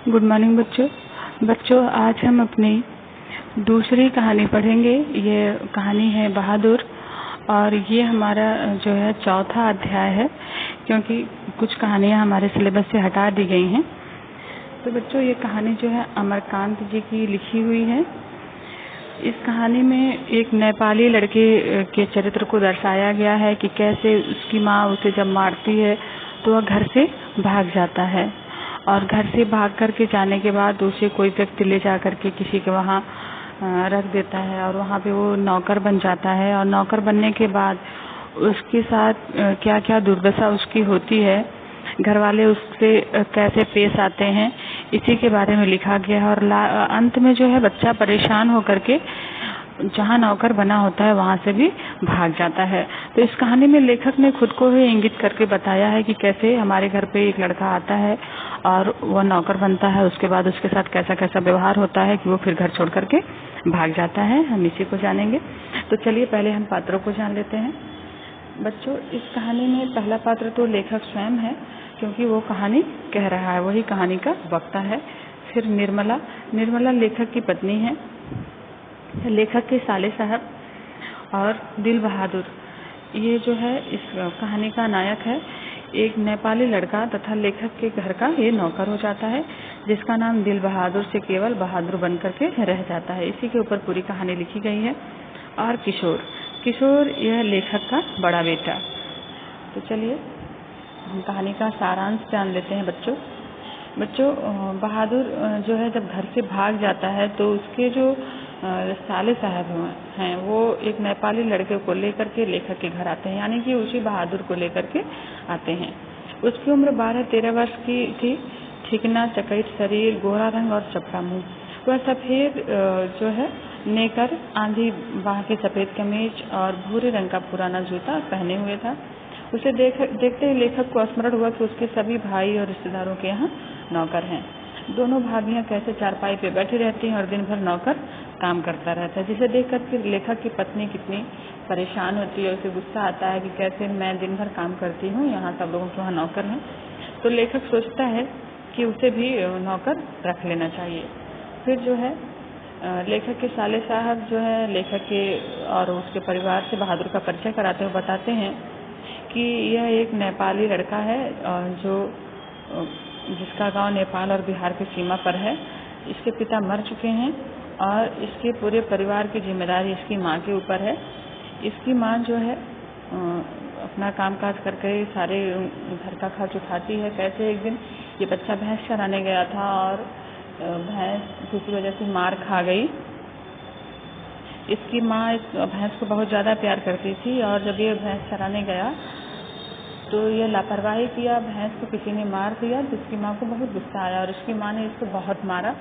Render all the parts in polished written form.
Good morning बच्चों आज हम अपनी दूसरी कहानी पढ़ेंगे। ये कहानी है बहादुर और ये हमारा जो है चौथा अध्याय है, क्योंकि कुछ कहानियाँ हमारे सिलेबस से हटा दी गई हैं। तो बच्चों ये कहानी जो है अमरकांत जी की लिखी हुई है। इस कहानी में एक नेपाली लड़के के चरित्र को दर्शाया गया है कि कैसे उसकी माँ उसे जब मारती है तो वह घर से भाग जाता है, और घर से भाग करके जाने के बाद उसे कोई व्यक्ति ले जा करके किसी के वहाँ रख देता है, और वहाँ पे वो नौकर बन जाता है। और नौकर बनने के बाद उसके साथ क्या क्या दुर्दशा उसकी होती है, घर वाले उससे कैसे पेश आते हैं, इसी के बारे में लिखा गया है। और अंत में जो है बच्चा परेशान होकर के जहाँ नौकर बना होता है वहाँ से भी भाग जाता है। तो इस कहानी में लेखक ने खुद को ही इंगित करके बताया है कि कैसे हमारे घर पे एक लड़का आता है और वह नौकर बनता है, उसके बाद उसके साथ कैसा कैसा व्यवहार होता है कि वो फिर घर छोड़ करके भाग जाता है। हम इसी को जानेंगे। तो चलिए पहले हम पात्रों को जान लेते हैं। बच्चों इस कहानी में पहला पात्र तो लेखक स्वयं है, क्योंकि वो कहानी कह रहा है, वही कहानी का वक्ता है। फिर निर्मला लेखक की पत्नी है, लेखक के साले साहब, और दिल बहादुर ये जो है इस कहानी का नायक है। एक नेपाली लड़का तथा लेखक के घर का ये नौकर हो जाता है, जिसका नाम दिल बहादुर से केवल बहादुर बन करके रह जाता है। इसी के ऊपर पूरी कहानी लिखी गई है। और किशोर यह लेखक का बड़ा बेटा। तो चलिए हम कहानी का सारांश जान लेते हैं। बच्चों बहादुर जो है जब घर से भाग जाता है तो उसके जो साले साहब हैं वो एक नेपाली लड़के को लेकर के लेखक के घर आते हैं, यानी कि उसी बहादुर को लेकर के आते हैं। उसकी उम्र 12-13 वर्ष की थी। चिकना चकैत शरीर, गोरा रंग और चपटा मुंह। वह सफ़ेद जो है नेकर, आंधी बाह के सफ़ेद कमीज और भूरे रंग का पुराना जूता पहने हुए था। उसे देखते ही लेखक को स्मरण हुआ कि उसके सभी भाई और रिश्तेदारों के यहाँ नौकर हैं। दोनों भाभियाँ कैसे चारपाई पे बैठी रहती हैं और दिन भर नौकर काम करता रहता है, जिसे देख कर लेखक की पत्नी कितनी परेशान होती है। उसे गुस्सा आता है कि कैसे मैं दिन भर काम करती हूँ, यहाँ सब लोगों के वहाँ नौकर हैं। तो लेखक सोचता है कि उसे भी नौकर रख लेना चाहिए। फिर जो है लेखक के साले साहब जो है लेखक के और उसके परिवार से बहादुर का परिचय कराते हुए बताते हैं कि यह एक नेपाली लड़का है जो जिसका गांव नेपाल और बिहार की सीमा पर है। इसके पिता मर चुके हैं और इसके पूरे परिवार की जिम्मेदारी इसकी माँ के ऊपर है। इसकी माँ जो है अपना कामकाज करके सारे घर का खर्च उठाती है। कैसे एक दिन ये बच्चा भैंस चराने गया था और भैंस किसी वजह से मार खा गई। इसकी माँ इस भैंस को बहुत ज़्यादा प्यार करती थी, और जब ये भैंस चराने गया तो ये लापरवाही किया, भैंस को किसी ने मार दिया, जिसकी माँ को बहुत गुस्सा आया और उसकी माँ ने इसको बहुत मारा।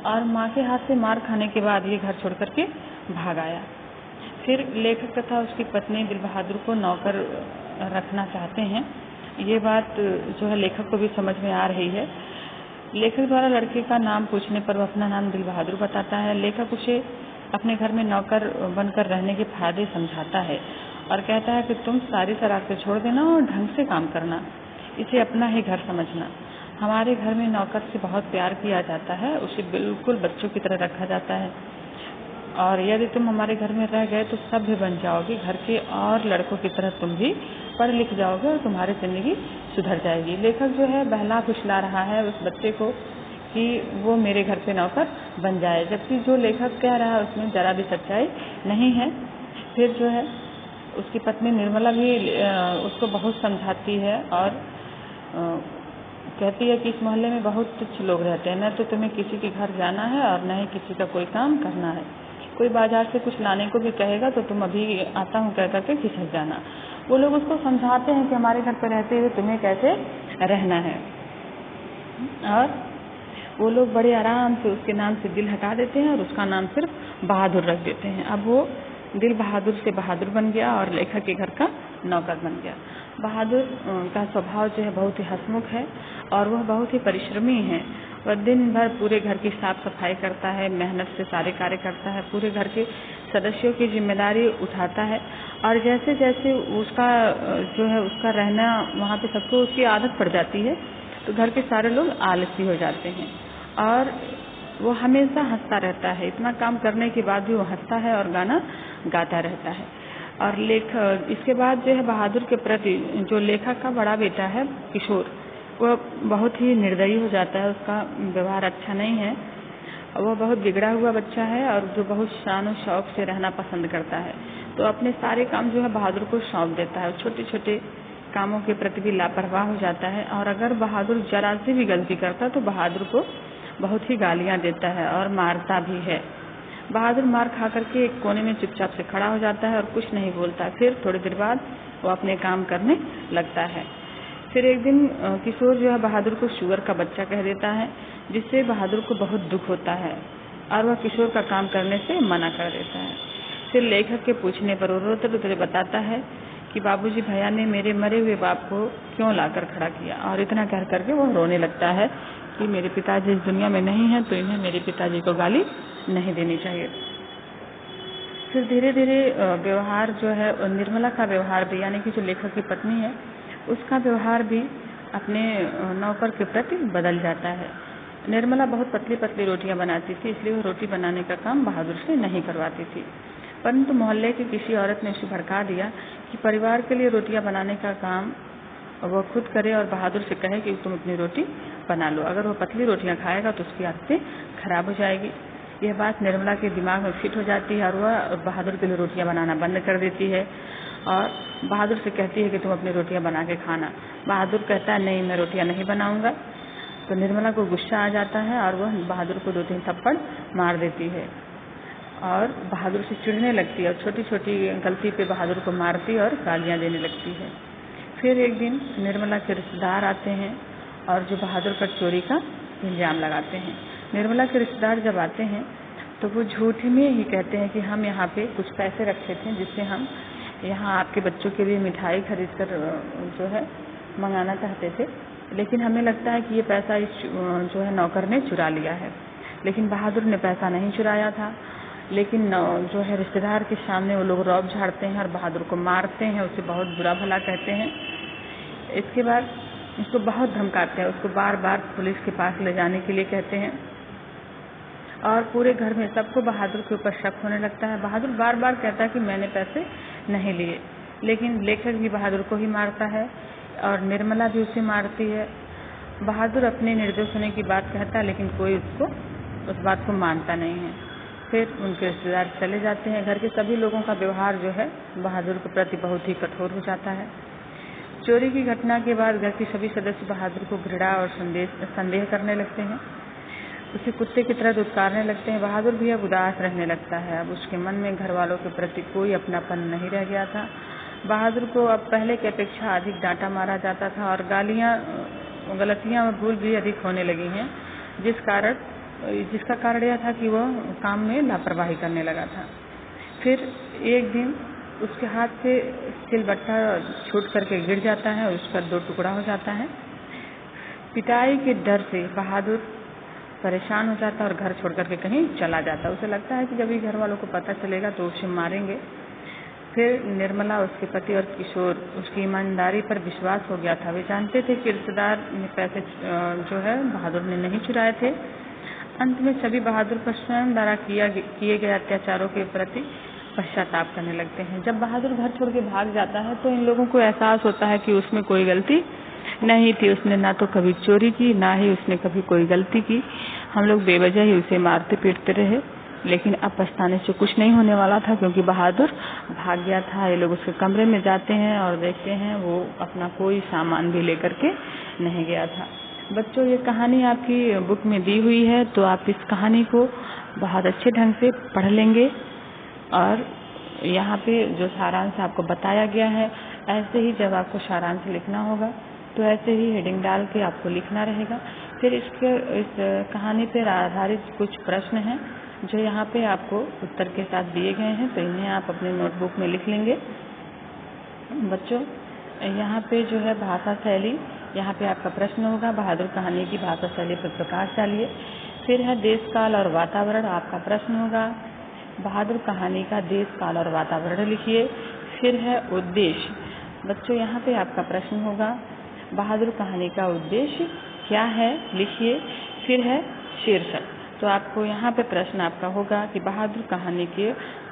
और माँ के हाथ से मार खाने के बाद ये घर छोड़ करके भाग आया। फिर लेखक तथा उसकी पत्नी दिल बहादुर को नौकर रखना चाहते हैं। ये बात जो है लेखक को भी समझ में आ रही है। लेखक द्वारा लड़के का नाम पूछने पर वह अपना नाम दिल बहादुर बताता है। लेखक उसे अपने घर में नौकर बनकर रहने के फायदे समझाता है और कहता है कि तुम सारी शरारतें छोड़ देना और ढंग से काम करना, इसे अपना ही घर समझना। हमारे घर में नौकर से बहुत प्यार किया जाता है, उसे बिल्कुल बच्चों की तरह रखा जाता है, और यदि तुम हमारे घर में रह गए तो सभ्य बन जाओगे, घर के और लड़कों की तरह तुम भी पढ़ लिख जाओगे और तुम्हारी जिंदगी सुधर जाएगी। लेखक जो है बहला फुसला रहा है उस बच्चे को कि वो मेरे घर पे नौकर बन जाए, जबकि जो लेखक कह रहा है उसमें जरा भी सच्चाई नहीं है। फिर जो है उसकी पत्नी निर्मला भी उसको बहुत समझाती है और कहती है कि इस मोहल्ले में बहुत तुच्छ लोग रहते हैं, न तो तुम्हें किसी के घर जाना है और न ही किसी का कोई काम करना है। कोई बाजार से कुछ लाने को भी कहेगा तो तुम अभी आता हूँ कह करके खिसक जाना। वो लोग उसको समझाते हैं कि हमारे घर पर रहते हुए तुम्हें कैसे रहना है, और वो लोग बड़े आराम से उसके नाम से दिल हटा देते हैं और उसका नाम सिर्फ बहादुर रख देते हैं। अब वो दिल बहादुर से बहादुर बन गया और लेखक के घर का नौकर बन गया। बहादुर का स्वभाव जो है बहुत ही हंसमुख है और वह बहुत ही परिश्रमी है। वह दिन भर पूरे घर की साफ सफाई करता है, मेहनत से सारे कार्य करता है, पूरे घर के सदस्यों की जिम्मेदारी उठाता है, और जैसे जैसे उसका जो है उसका रहना वहाँ पे सबको उसकी आदत पड़ जाती है तो घर के सारे लोग आलसी हो जाते हैं। और वो हमेशा हंसता रहता है। इतना काम करने के बाद भी वो हंसता है और गाना गाता रहता है। और इसके बाद जो है बहादुर के प्रति जो लेखक का बड़ा बेटा है किशोर, वो बहुत ही निर्दयी हो जाता है। उसका व्यवहार अच्छा नहीं है। वो बहुत बिगड़ा हुआ बच्चा है और जो बहुत शान और शौक से रहना पसंद करता है। तो अपने सारे काम जो है बहादुर को सौंप देता है। छोटे छोटे कामों के प्रति भी लापरवाह हो जाता है। और अगर बहादुर जरा सी भी गलती करता तो बहादुर को बहुत ही गालियां देता है और मारता भी है। बहादुर मार खा करके एक कोने में चुपचाप से खड़ा हो जाता है और कुछ नहीं बोलता। फिर थोड़ी देर बाद वो अपने काम करने लगता है। फिर एक दिन किशोर जो है बहादुर को शुगर का बच्चा कह देता है, जिससे बहादुर को बहुत दुख होता है और वह किशोर का काम करने से मना कर देता है। फिर लेखक के पूछने पर वो रोते रोते बताता है कि बाबूजी भैया ने मेरे मरे हुए बाप को क्यों लाकर खड़ा किया। और इतना कह करके वो रोने लगता है कि मेरे पिताजी इस दुनिया में नहीं है, तो इन्हें मेरे पिताजी को गाली नहीं देनी चाहिए। फिर धीरे धीरे व्यवहार जो है निर्मला का व्यवहार भी, यानी कि जो लेखक की पत्नी है उसका व्यवहार भी अपने नौकर के प्रति बदल जाता है। निर्मला बहुत पतली पतली रोटियां बनाती थी, इसलिए वो रोटी बनाने का काम बहादुर से नहीं करवाती थी। परंतु मोहल्ले की किसी औरत ने उसे भड़का दिया कि परिवार के लिए रोटियां बनाने का काम वो खुद करे और बहादुर से कहे कि तुम अपनी रोटी बना लो। अगर वो पतली रोटियां खाएगा तो उसकी आदतें खराब हो जाएगी। यह बात निर्मला के दिमाग में फिट हो जाती है और वह बहादुर के लिए रोटियां बनाना बंद कर देती है और बहादुर से कहती है कि तुम अपनी रोटियां बना के खाना। बहादुर कहता है नहीं, मैं रोटियां नहीं बनाऊंगा। तो निर्मला को गुस्सा आ जाता है और वह बहादुर को 2-3 थप्पड़ मार देती है और बहादुर से चिढ़ने लगती है और छोटी छोटी गलती पे बहादुर को मारती और गालियां देने लगती है। फिर एक दिन निर्मला के रिश्तेदार आते हैं और जो बहादुर पर चोरी का इल्जाम लगाते हैं। निर्मला के रिश्तेदार जब आते हैं तो वो झूठ में ही कहते हैं कि हम यहाँ पे कुछ पैसे रखे थे जिससे हम यहाँ आपके बच्चों के लिए मिठाई खरीद कर जो है मंगाना चाहते थे, लेकिन हमें लगता है कि ये पैसा इस जो है नौकर ने चुरा लिया है। लेकिन बहादुर ने पैसा नहीं चुराया था। लेकिन जो है रिश्तेदार के सामने वो लोग रौब झाड़ते हैं और बहादुर को मारते हैं, उसे बहुत बुरा भला कहते हैं। इसके बाद उसको बहुत धमकाते हैं, उसको बार बार पुलिस के पास ले जाने के लिए कहते हैं और पूरे घर में सबको बहादुर के ऊपर शक होने लगता है। बहादुर बार बार कहता है कि मैंने पैसे नहीं लिए, लेकिन लेखक भी बहादुर को ही मारता है और निर्मला भी उसे मारती है। बहादुर अपने निर्दोष होने की बात कहता है, लेकिन कोई उसको उस बात को मानता नहीं है। फिर उनके रिश्तेदार चले जाते हैं। घर के सभी लोगों का व्यवहार जो है बहादुर के प्रति बहुत ही कठोर हो जाता है। चोरी की घटना के बाद घर के सभी सदस्य बहादुर को घृणा और संदेह करने लगते हैं, उसे कुत्ते की तरह दुत्कारने लगते हैं। बहादुर भी अब उदास रहने लगता है। अब उसके मन में घर वालों के प्रति कोई अपनापन नहीं रह गया था। बहादुर को अब पहले की अपेक्षा अधिक डांटा मारा जाता था और गलतियां और भूल भी अधिक होने लगी हैं, जिसका कारण यह था कि वह काम में लापरवाही करने लगा था। फिर एक दिन उसके हाथ से सिलबट्टा छूट करके गिर जाता है और उस पर 2 टुकड़ा हो जाता है। पिटाई के डर से बहादुर परेशान हो जाता है और घर छोड़ करके कहीं चला जाता है। उसे लगता है कि जब ये घर वालों को पता चलेगा तो उसे मारेंगे। फिर निर्मला, उसके पति और किशोर उसकी ईमानदारी पर विश्वास हो गया था। वे जानते थे कि रिश्तेदार ने पैसे जो है बहादुर ने नहीं चुराए थे। अंत में सभी बहादुर पर स्वयं द्वारा किए गए अत्याचारों के प्रति पश्चाताप करने लगते हैं। जब बहादुर घर छोड़ के भाग जाता है तो इन लोगों को एहसास होता है कि उसमें कोई गलती नहीं थी। उसने ना तो कभी चोरी की, ना ही उसने कभी कोई गलती की। हम लोग बेवजह ही उसे मारते पीटते रहे, लेकिन अब पछताने से कुछ नहीं होने वाला था क्योंकि बहादुर भाग गया था। ये लोग उसके कमरे में जाते हैं और देखते हैं वो अपना कोई सामान भी लेकर के नहीं गया था। बच्चों, ये कहानी आपकी बुक में दी हुई है, तो आप इस कहानी को बहुत अच्छे ढंग से पढ़ लेंगे और यहाँ पे जो सारांश आपको बताया गया है, ऐसे ही जब आपको सारांश लिखना होगा तो ऐसे ही हेडिंग डाल के आपको लिखना रहेगा। फिर इस कहानी पर आधारित कुछ प्रश्न हैं जो यहाँ पे आपको उत्तर के साथ दिए गए हैं, तो इन्हें आप अपने नोटबुक में लिख लेंगे। बच्चों, यहाँ पे जो है भाषा शैली, यहाँ पे आपका प्रश्न होगा बहादुर कहानी की भाषा शैली पर प्रकाश डालिए। फिर है देश काल और वातावरण, आपका प्रश्न होगा बहादुर कहानी का देश काल और वातावरण लिखिए। फिर है उद्देश्य, बच्चों यहाँ पे आपका प्रश्न होगा बहादुर कहानी का उद्देश्य क्या है, लिखिए। फिर है शीर्षक। तो आपको यहाँ पे प्रश्न आपका होगा कि बहादुर कहानी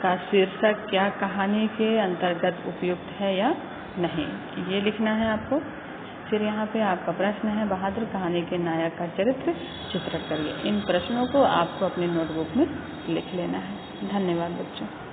का शीर्षक क्या कहानी के अंतर्गत उपयुक्त है या नहीं, ये लिखना है आपको। फिर यहाँ पे आपका प्रश्न है बहादुर कहानी के नायक का चरित्र चित्रित करिए। इन प्रश्नों को आपको अपनी नोटबुक में लिख लेना है। धन्यवाद बच्चों।